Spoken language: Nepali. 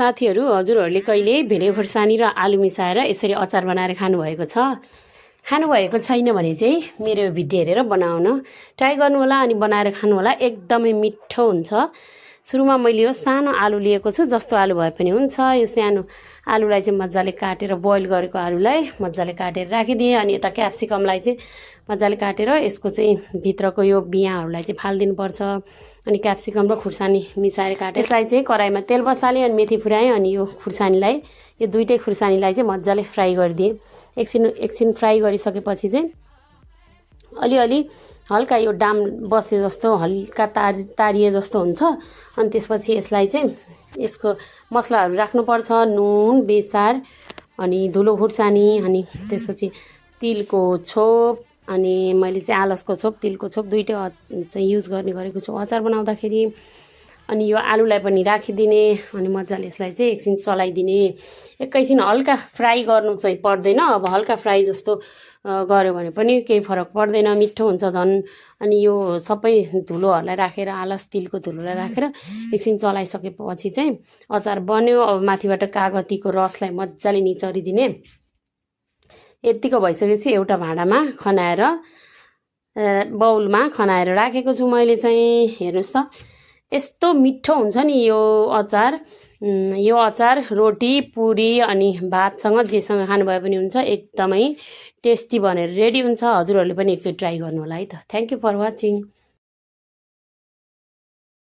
साथीहरू, हजुरहरूले कहिले भेडे खुर्सानी र आलु मिसाएर यसरी अचार बनाएर खानुभएको छ? खानुभएको छैन भने चाहिँ मेरो भिडियो हेरेर बनाउन ट्राई गर्नुहोला अनि बनाएर खानुहोला। एकदमै मिठो हुन्छ। सुरुमा मैले यो सानो आलु लिएको छु, जस्तो आलु भए पनि हुन्छ। यो सानो आलुलाई चाहिँ मजाले काटेर बोइल गरेको आलुलाई मजाले काटेर राखिदिएँ। अनि यता क्याप्सिकमलाई चाहिँ मजाले काटेर यसको चाहिँ भित्रको यो बियाहरूलाई चाहिँ फालिदिनुपर्छ। अनि क्याप्सिकम र खुर्सानी मिसाएर काटेँ। यसलाई चाहिँ कराईमा तेल बसालेँ अनि मेथी फुराएँ। अनि यो खुर्सानीलाई, यो दुईटै खुर्सानीलाई चाहिँ मजाले फ्राई गरिदिएँ। एकछिन फ्राई गरिसकेपछि चाहिँ अलिअलि हल्का यो डाम बसे जस्तो हल्का तारिए जस्तो हुन्छ। अनि त्यसपछि यसलाई चाहिँ यसको मसलाहरू राख्नुपर्छ। नुन, बेसार, अनि धुलो खुर्सानी, अनि त्यसपछि तिलको छोप, अनि मैले चाहिँ आलसको छोप, तिलको छोप दुईटै चाहिँ युज गर्ने गरेको छु अचार बनाउँदाखेरि। अनि यो आलुलाई पनि राखिदिने अनि मजाले यसलाई चाहिँ एकछिन चलाइदिने। एकैछिन हल्का फ्राई गर्नु चाहिँ पर्दैन। अब हल्का फ्राई जस्तो गऱ्यो भने पनि केही फरक पर्दैन, मिठो हुन्छ झन्। अनि यो सबै धुलोहरूलाई राखेर, आलस तिलको धुलोलाई राखेर एकछिन चलाइसकेपछि चाहिँ अचार बन्यो। अब माथिबाट कागतीको रसलाई मजाले निचोरिदिने। यतिको भइसकेपछि एउटा भाँडामा खनाएर, बाउलमा खनाएर राखेको छु मैले चाहिँ। हेर्नुहोस् त, यस्तो मिठो हुन्छ नि यो अचार। यो अचार रोटी, पुरी अनि भातसँग जेसँग खानुभए पनि हुन्छ। एकदमै टेस्टी बनेर रेडी हुन्छ। हजुरहरूले पनि एकचोटि ट्राई गर्नु होला है त। Thank you for watching.